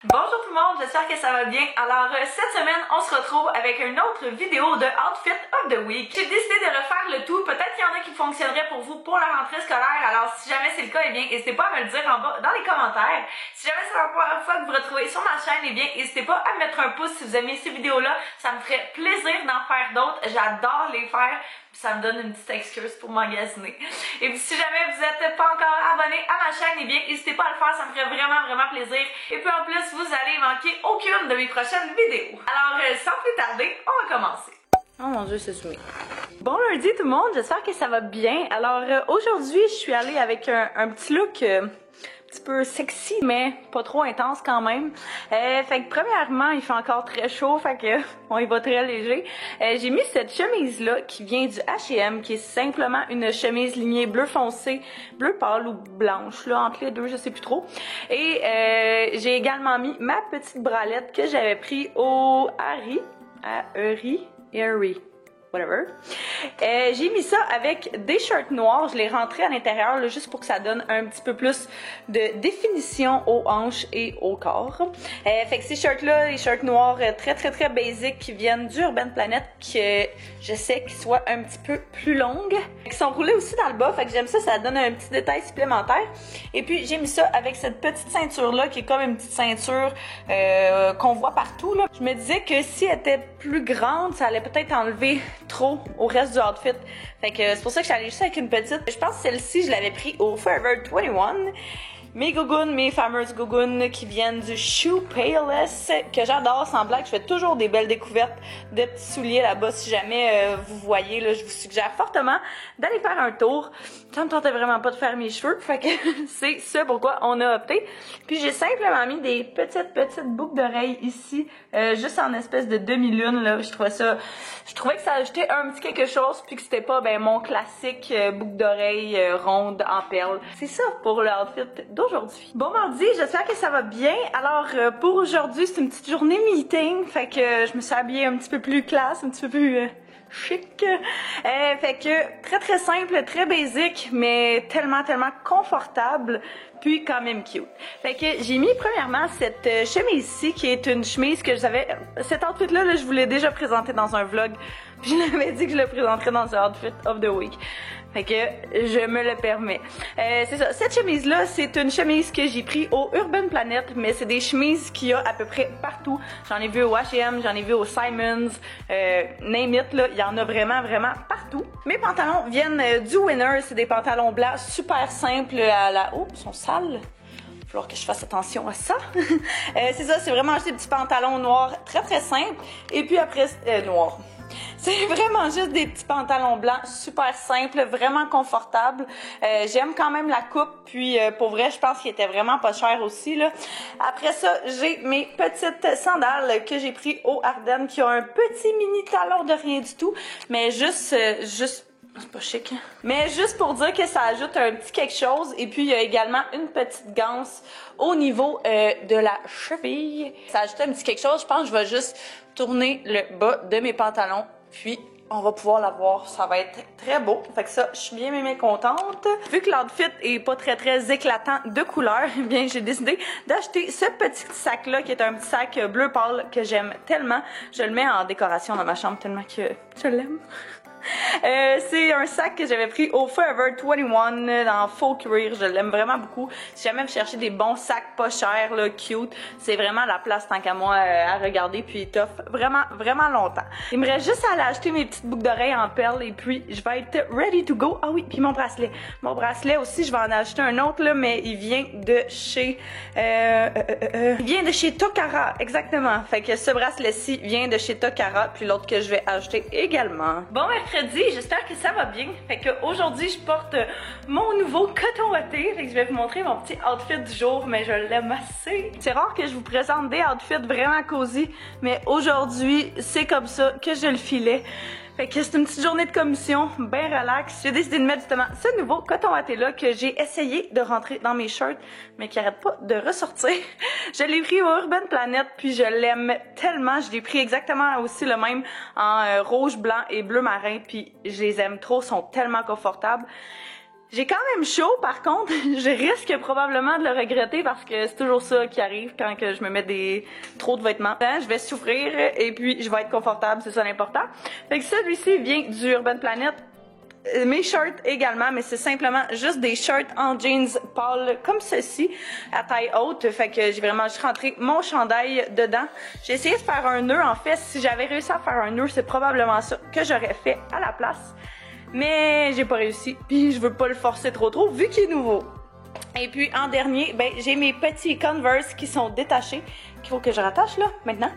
Bonjour tout le monde, j'espère que ça va bien. Alors cette semaine, on se retrouve avec une autre vidéo de Outfit of the Week. J'ai décidé de refaire le tout. Peut-être qu'il y en a qui fonctionneraient pour vous pour la rentrée scolaire. Alors si jamais c'est le cas, eh bien n'hésitez pas à me le dire en bas dans les commentaires. Si jamais c'est la première fois que vous retrouvez sur ma chaîne, eh bien n'hésitez pas à me mettre un pouce si vous aimez ces vidéos-là. Ça me ferait plaisir d'en faire d'autres. J'adore les faire. Ça me donne une petite excuse pour m'emmagasiner. Et puis si jamais vous n'êtes pas encore abonné à ma chaîne, eh bien n'hésitez pas à le faire, ça me ferait vraiment plaisir. Et puis en plus, vous allez manquer aucune de mes prochaines vidéos. Alors sans plus tarder, on va commencer. Oh mon dieu, c'est soumis. Bon lundi tout le monde, j'espère que ça va bien. Alors aujourd'hui, je suis allée avec un petit look un petit peu sexy, mais pas trop intense quand même. Fait que premièrement, il fait encore très chaud, fait que on y va très léger. J'ai mis cette chemise-là qui vient du H&M, qui est simplement une chemise lignée bleu foncé, bleu pâle ou blanche, là, entre les deux, je sais plus trop. Et j'ai également mis ma petite bralette que j'avais pris au Harry, whatever. J'ai mis ça avec des shirts noirs, je les rentrais à l'intérieur là, juste pour que ça donne un petit peu plus de définition aux hanches et au corps. Fait que ces shirts-là, les shirts noirs très basiques qui viennent du Urban Planet, que je sais qu'ils soient un petit peu plus longues, qui sont roulés aussi dans le bas, fait que j'aime ça, ça donne un petit détail supplémentaire. Et puis j'ai mis ça avec cette petite ceinture-là qui est comme une petite ceinture qu'on voit partout là. Je me disais que si elle était plus grande, ça allait peut-être enlever trop au reste du outfit. Fait que c'est pour ça que je suis allée juste avec une petite. Je pense que celle-ci, je l'avais pris au Forever 21. Mes gougounes, mes fameuses gougounes qui viennent du Shoe Payless, que j'adore, sans blague. Je fais toujours des belles découvertes de petits souliers là-bas. Si jamais vous voyez, là, je vous suggère fortement d'aller faire un tour. Ça me tentait vraiment pas de faire mes cheveux, fait que c'est ça pourquoi on a opté. Puis j'ai simplement mis des petites boucles d'oreilles ici, juste en espèce de demi-lune, là. Je trouvais que ça ajoutait un petit quelque chose, puis que c'était pas mon classique boucle d'oreille ronde en perles. C'est ça pour le outfit d'aujourd'hui. Bon mardi, j'espère que ça va bien. Alors pour aujourd'hui, c'est une petite journée meeting, fait que je me suis habillée un petit peu plus classe, un petit peu plus chic. Fait que très simple, très basique, mais tellement confortable, puis quand même cute. Fait que j'ai mis premièrement cette chemise-ci, qui est une chemise que j'avais... Cet outfit-là, là, je vous l'ai déjà présenté dans un vlog, puis je l'avais dit que je le présenterais dans un outfit of the week. Fait que je me le permets. C'est ça, cette chemise-là, c'est une chemise que j'ai pris au Urban Planet, mais c'est des chemises qu'il y a à peu près partout. J'en ai vu au H&M, j'en ai vu au Simons, name it, là, il y en a vraiment partout. Mes pantalons viennent du Winner, c'est des pantalons blancs super simples à la... Oh, ils sont sales. Il va falloir que je fasse attention à ça. C'est ça, c'est vraiment juste des petits pantalons noirs très simples. Et puis après, noirs. C'est vraiment juste des petits pantalons blancs super simples, vraiment confortables. J'aime quand même la coupe, puis pour vrai, je pense qu'il était vraiment pas cher aussi, là. Après ça, j'ai mes petites sandales que j'ai pris au Ardennes qui ont un petit mini talon de rien du tout, mais juste c'est pas chic, hein? Mais juste pour dire que ça ajoute un petit quelque chose. Et puis il y a également une petite ganse au niveau de la cheville. Ça ajoute un petit quelque chose. Je pense que je vais juste tourner le bas de mes pantalons, puis on va pouvoir la voir, ça va être très beau. Fait que ça, je suis bien contente. Vu que l'outfit est pas très éclatant de couleur, eh bien j'ai décidé d'acheter ce petit sac-là, qui est un petit sac bleu pâle que j'aime tellement. Je le mets en décoration dans ma chambre tellement que je l'aime. C'est un sac que j'avais pris au Forever 21 dans faux cuir, je l'aime vraiment beaucoup. Si jamais vous cherchez des bons sacs pas chers, là, cute, c'est vraiment la place tant qu'à moi à regarder, puis il t'offre vraiment longtemps. Il me reste juste à aller acheter mes petites boucles d'oreilles en perles et puis je vais être ready to go. Ah oui, puis mon bracelet. Mon bracelet aussi, je vais en acheter un autre là, mais il vient de chez il vient de chez Tokara, exactement. Fait que ce bracelet-ci vient de chez Tokara, puis l'autre que je vais acheter également. Bon mercredi, j'espère que ça va bien. Fait que aujourd'hui, je porte mon nouveau coton watté. Fait que je vais vous montrer mon petit outfit du jour, mais je l'aime assez. C'est rare que je vous présente des outfits vraiment cosy, mais aujourd'hui, c'est comme ça que je le filais. Fait que c'est une petite journée de commission, bien relax. J'ai décidé de mettre justement ce nouveau coton watté là que j'ai essayé de rentrer dans mes shirts, mais qui arrête pas de ressortir. Je l'ai pris au Urban Planet, puis je l'aime tellement. Je l'ai pris exactement aussi le même en rouge, blanc et bleu marin, puis je les aime trop, sont tellement confortables. J'ai quand même chaud, par contre, je risque probablement de le regretter parce que c'est toujours ça qui arrive quand que je me mets trop de vêtements. Je vais souffrir et puis je vais être confortable, c'est ça l'important. Fait que celui-ci vient du Urban Planet. Mes shorts également, mais c'est simplement juste des shorts en jeans pâle comme ceci, à taille haute. Fait que j'ai vraiment juste rentré mon chandail dedans. J'ai essayé de faire un nœud. En fait, si j'avais réussi à faire un nœud, c'est probablement ça que j'aurais fait à la place. Mais j'ai pas réussi, puis je veux pas le forcer trop vu qu'il est nouveau. Et puis en dernier, ben j'ai mes petits Converse qui sont détachés, qu'il faut que je rattache là, maintenant.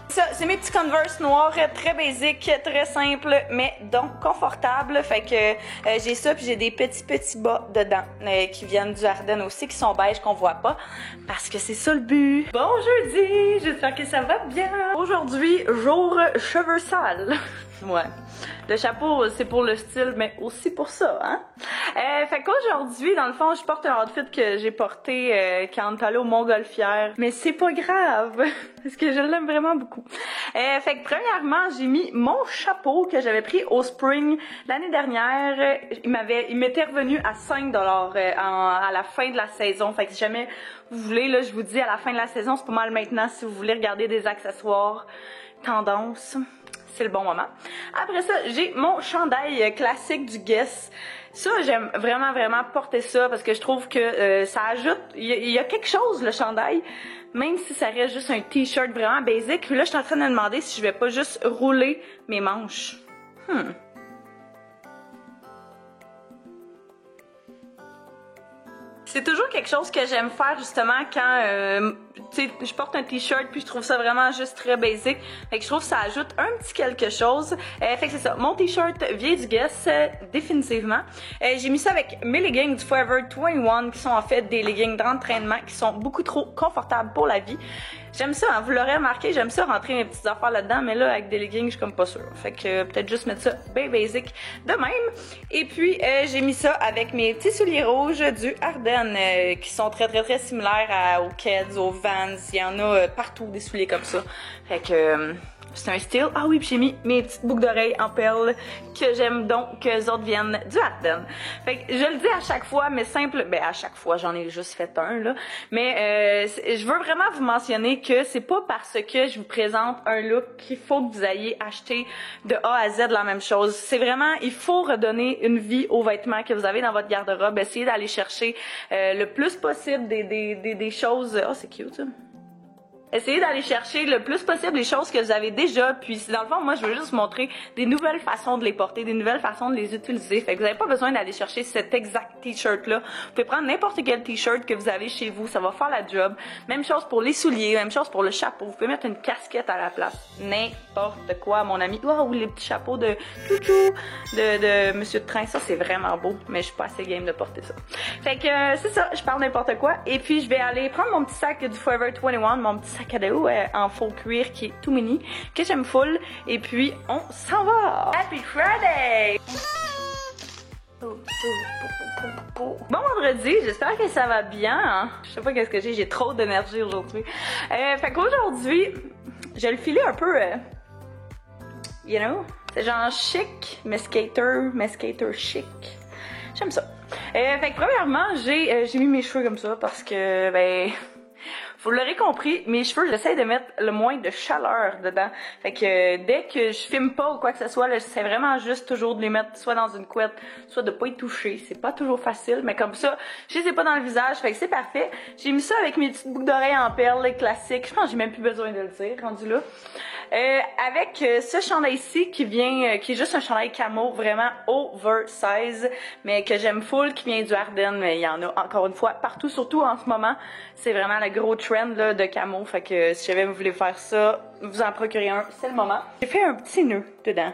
Ça, c'est mes petits Converse noirs, très basiques, très simples, mais donc confortables. Fait que j'ai ça, puis j'ai des petits bas dedans qui viennent du Ardennes aussi, qui sont beige, qu'on voit pas, parce que c'est ça le but. Bon jeudi, j'espère que ça va bien. Aujourd'hui, jour cheveux sales. Ouais. Le chapeau, c'est pour le style, mais aussi pour ça, hein? Fait qu'aujourd'hui, dans le fond, je porte un outfit que j'ai porté quand on est allé au Montgolfière. Mais c'est pas grave, parce que je l'aime vraiment beaucoup. Fait que premièrement, j'ai mis mon chapeau que j'avais pris au Spring l'année dernière. Il m'était revenu à 5$ à la fin de la saison. Fait que si jamais vous voulez, là, je vous dis, à la fin de la saison, c'est pas mal maintenant si vous voulez regarder des accessoires tendance. C'est le bon moment. Après ça, j'ai mon chandail classique du Guess. Ça, j'aime vraiment porter ça parce que je trouve que ça ajoute... Il y a quelque chose, le chandail, même si ça reste juste un t-shirt vraiment basic. Puis là, je suis en train de me demander si je vais pas juste rouler mes manches. C'est toujours quelque chose que j'aime faire justement quand tu sais, je porte un t-shirt puis je trouve ça vraiment juste très basic. Fait que je trouve que ça ajoute un petit quelque chose. Fait que c'est ça, mon t-shirt vient du Guess définitivement. J'ai mis ça avec mes leggings du Forever 21 qui sont en fait des leggings d'entraînement qui sont beaucoup trop confortables pour la vie. J'aime ça, hein, vous l'aurez remarqué, j'aime ça rentrer mes petites affaires là-dedans, mais là avec des leggings je suis comme pas sûre. Fait que peut-être juste mettre ça bien basic de même. Et puis j'ai mis ça avec mes petits souliers rouges du Ardennes qui sont très similaires aux Keds, aux Vans. Il y en a partout des souliers comme ça. Fait que c'est un style. Ah oui, puis j'ai mis mes petites boucles d'oreilles en perles que j'aime donc que les autres viennent du Ardennes. Fait que je le dis à chaque fois, mais simple. Ben à chaque fois, j'en ai juste fait un là. Mais je veux vraiment vous mentionner que c'est pas parce que je vous présente un look qu'il faut que vous ayez acheté de A à Z la même chose. C'est vraiment, il faut redonner une vie aux vêtements que vous avez dans votre garde-robe. Essayez d'aller chercher le plus possible des choses. Oh, c'est cute ça. Essayez d'aller chercher le plus possible les choses que vous avez déjà, puis dans le fond, moi, je veux juste vous montrer des nouvelles façons de les porter, des nouvelles façons de les utiliser. Fait que vous n'avez pas besoin d'aller chercher cet exact t-shirt-là. Vous pouvez prendre n'importe quel t-shirt que vous avez chez vous, ça va faire la job. Même chose pour les souliers, même chose pour le chapeau. Vous pouvez mettre une casquette à la place. N'importe quoi, mon ami. Oh, ou les petits chapeaux de chouchou, de Monsieur de Train. Ça, c'est vraiment beau, mais je suis pas assez game de porter ça. Fait que c'est ça, je parle n'importe quoi. Et puis, je vais aller prendre mon petit sac du Forever 21, mon petit sac à dos en faux cuir qui est tout mini, que j'aime full. Et puis, on s'en va! Happy Friday! Bon vendredi, j'espère que ça va bien. Hein? Je sais pas qu'est-ce que j'ai trop d'énergie aujourd'hui. Fait qu'aujourd'hui, je le filais un peu, you know, c'est genre chic, mais skater chic. J'aime ça. Fait que premièrement, j'ai mis mes cheveux comme ça parce que, ben... Vous l'aurez compris, mes cheveux, j'essaie de mettre le moins de chaleur dedans. Fait que dès que je filme pas ou quoi que ce soit, j'essaie vraiment juste toujours de les mettre soit dans une couette, soit de pas y toucher. C'est pas toujours facile, mais comme ça, je les ai pas dans le visage, fait que c'est parfait. J'ai mis ça avec mes petites boucles d'oreilles en perles classiques. Je pense que j'ai même plus besoin de le dire, rendu là. Avec ce chandail-ci qui est juste un chandail camo vraiment oversize, mais que j'aime full, qui vient du Ardennes, mais il y en a encore une fois partout, surtout en ce moment. C'est vraiment le gros trend là, de camo, fait que si jamais vous voulez faire ça, vous en procurez un, c'est le moment. J'ai fait un petit nœud dedans,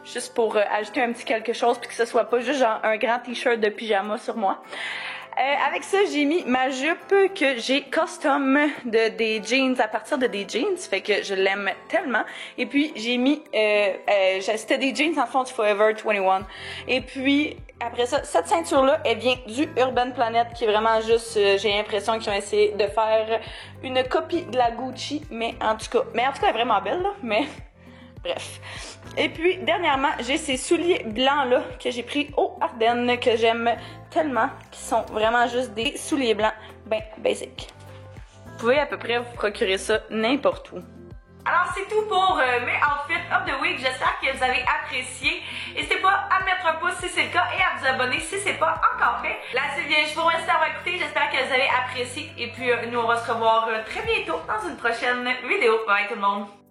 juste pour ajouter un petit quelque chose, puis que ce soit pas juste genre un grand t-shirt de pyjama sur moi. Avec ça, j'ai mis ma jupe que j'ai custom des jeans à partir de des jeans, fait que je l'aime tellement. Et puis j'ai mis, c'était des jeans en fond du Forever 21. Et puis après ça, cette ceinture-là, elle vient du Urban Planet, qui est vraiment juste, j'ai l'impression qu'ils ont essayé de faire une copie de la Gucci, mais en tout cas, elle est vraiment belle là, mais Bref. Et puis, dernièrement, j'ai ces souliers blancs-là que j'ai pris aux Ardennes, que j'aime tellement, qui sont vraiment juste des souliers blancs, ben basic. Vous pouvez à peu près vous procurer ça n'importe où. Alors c'est tout pour mes outfits of the week, j'espère que vous avez apprécié. N'hésitez pas à mettre un pouce si c'est le cas et à vous abonner si c'est pas encore fait. Là c'est bien, je vous remercie d'avoir écouté, j'espère que vous avez apprécié et puis nous on va se revoir très bientôt dans une prochaine vidéo. Bye tout le monde!